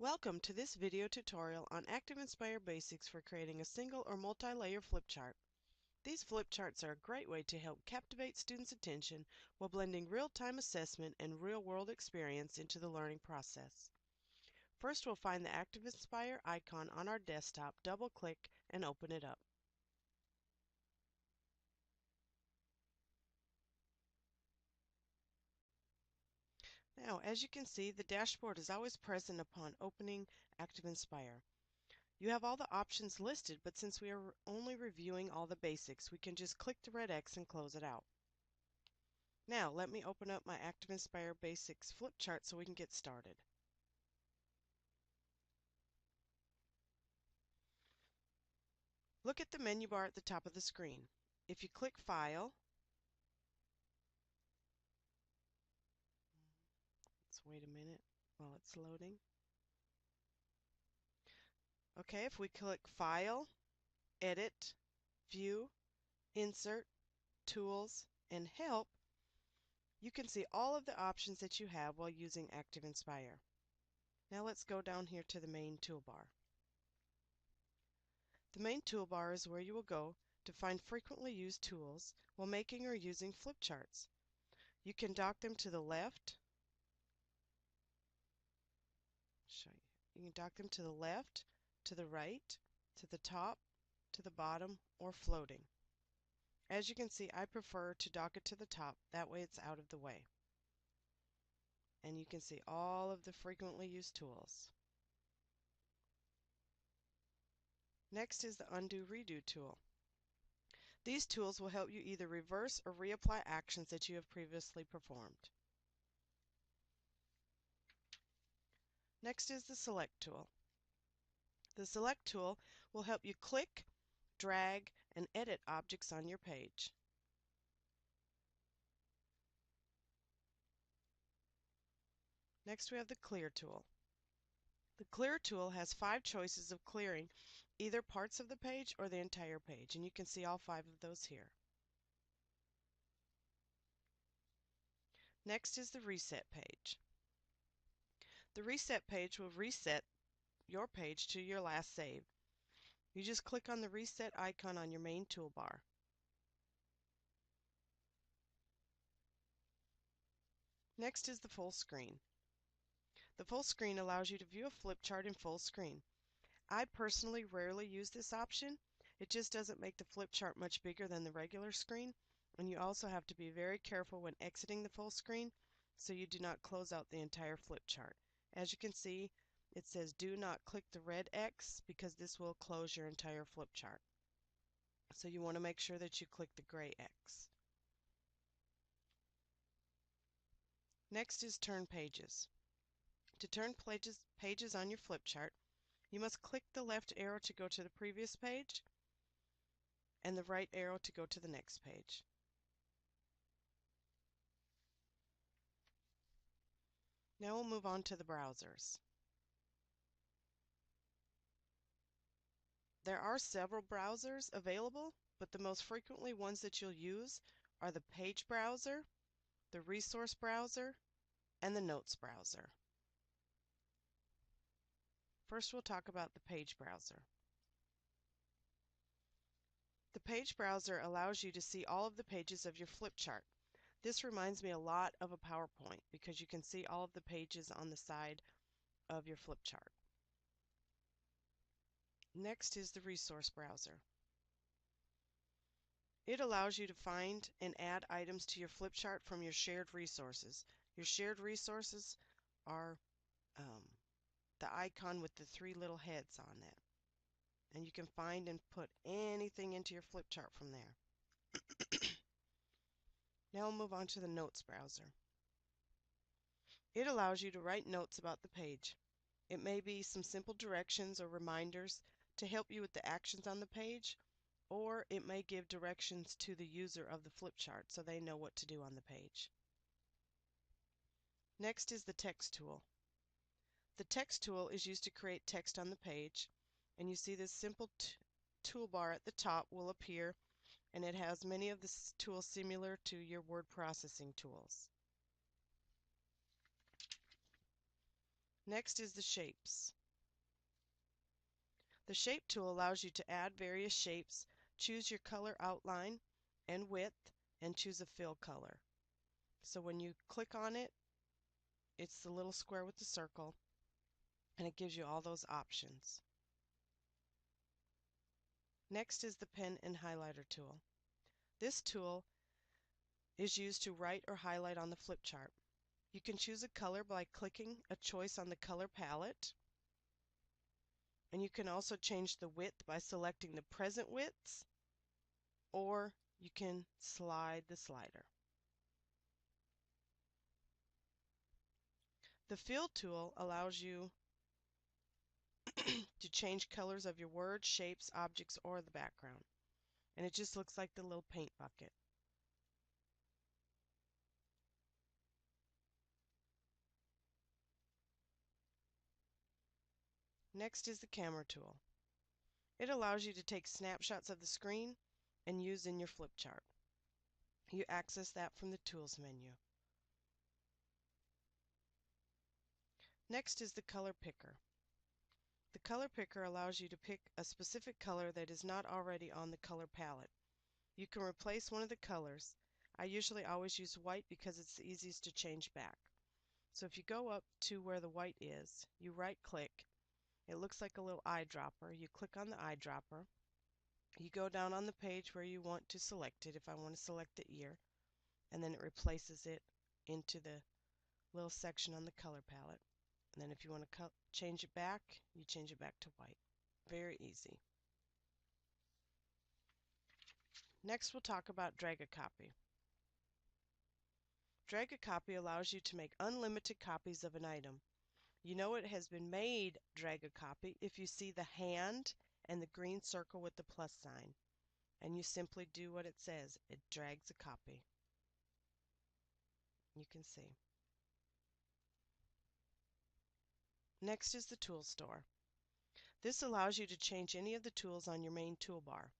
Welcome to this video tutorial on ActiveInspire Basics for creating a single or multi-layer flip chart. These flip charts are a great way to help captivate students' attention while blending real-time assessment and real-world experience into the learning process. First, we'll find the ActiveInspire icon on our desktop, double-click, and open it up. Now, as you can see, the dashboard is always present upon opening ActiveInspire. You have all the options listed, but since we are only reviewing all the basics, we can just click the red X and close it out. Now, let me open up my ActiveInspire Basics flip chart so we can get started. Look at the menu bar at the top of the screen. If you click File, let's wait a minute while it's loading. Okay, if we click File, Edit, View, Insert, Tools, and Help, you can see all of the options that you have while using ActiveInspire. Now let's go down here to the main toolbar. The main toolbar is where you will go to find frequently used tools while making or using flip charts. You can dock them to the left. You can dock them to the left, to the right, to the top, to the bottom, or floating. As you can see, I prefer to dock it to the top, that way it's out of the way. And you can see all of the frequently used tools. Next is the Undo Redo tool. These tools will help you either reverse or reapply actions that you have previously performed. Next is the Select tool. The Select tool will help you click, drag, and edit objects on your page. Next we have the Clear tool. The Clear tool has 5 choices of clearing either parts of the page or the entire page, and you can see all 5 of those here. Next is the Reset page. The Reset page will reset your page to your last save. You just click on the Reset icon on your main toolbar. Next is the Full Screen. The full screen allows you to view a flip chart in full screen. I personally rarely use this option. It just doesn't make the flip chart much bigger than the regular screen, and you also have to be very careful when exiting the full screen so you do not close out the entire flip chart. As you can see, it says do not click the red X because this will close your entire flip chart. So you want to make sure that you click the gray X. Next is Turn Pages. To turn pages on your flip chart, you must click the left arrow to go to the previous page and the right arrow to go to the next page. Now we'll move on to the browsers. There are several browsers available, but the most frequently ones that you'll use are the Page Browser, the Resource Browser, and the Notes Browser. First, we'll talk about the Page Browser. The Page Browser allows you to see all of the pages of your flip chart. This reminds me a lot of a PowerPoint because you can see all of the pages on the side of your flip chart. Next is the Resource Browser. It allows you to find and add items to your flip chart from your shared resources. Your shared resources are the icon with the 3 little heads on it. And you can find and put anything into your flip chart from there. Now we'll move on to the Notes Browser. It allows you to write notes about the page. It may be some simple directions or reminders to help you with the actions on the page, or it may give directions to the user of the flip chart so they know what to do on the page. Next is the Text tool. The Text tool is used to create text on the page, and you see this simple toolbar at the top will appear, and it has many of the tools similar to your word processing tools. Next is the shapes. The shape tool allows you to add various shapes, choose your color outline and width, and choose a fill color. So when you click on it, it's the little square with the circle, and it gives you all those options. Next is the pen and highlighter tool. This tool is used to write or highlight on the flip chart. You can choose a color by clicking a choice on the color palette, and you can also change the width by selecting the present widths, or you can slide the slider. The fill tool allows you to change colors of your words, shapes, objects, or the background. And it just looks like the little paint bucket. Next is the camera tool. It allows you to take snapshots of the screen and use in your flip chart. You access that from the Tools menu. Next is the color picker. The color picker allows you to pick a specific color that is not already on the color palette. You can replace one of the colors. I usually always use white because it's the easiest to change back. So if you go up to where the white is, you right click. It looks like a little eyedropper. You click on the eyedropper. You go down on the page where you want to select it. If I want to select the ear, and then it replaces it into the little section on the color palette. And then if you want to change it back, you change it back to white. Very easy. Next we'll talk about Drag a Copy. Drag a Copy allows you to make unlimited copies of an item. You know it has been made Drag a Copy if you see the hand and the green circle with the plus sign. And you simply do what it says. It drags a copy. You can see. Next is the Tool Store. This allows you to change any of the tools on your main toolbar.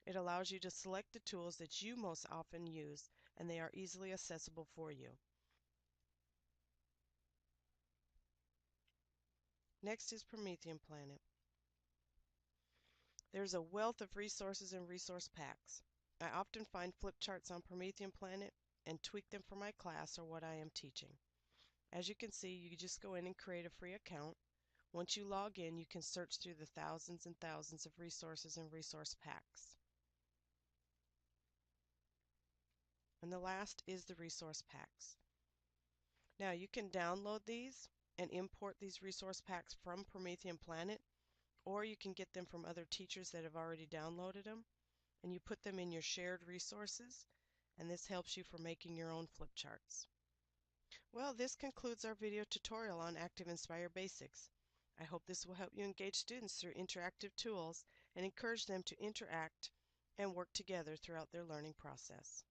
It allows you to select the tools that you most often use, and they are easily accessible for you. Next is Promethean Planet. There's a wealth of resources and resource packs. I often find flip charts on Promethean Planet and tweak them for my class or what I am teaching. As you can see, you just go in and create a free account. Once you log in, you can search through the thousands and thousands of resources and resource packs. And the last is the resource packs. Now you can download these and import these resource packs from Promethean Planet, or you can get them from other teachers that have already downloaded them, and you put them in your shared resources, and this helps you for making your own flip charts. Well, this concludes our video tutorial on ActivInspire Basics. I hope this will help you engage students through interactive tools and encourage them to interact and work together throughout their learning process.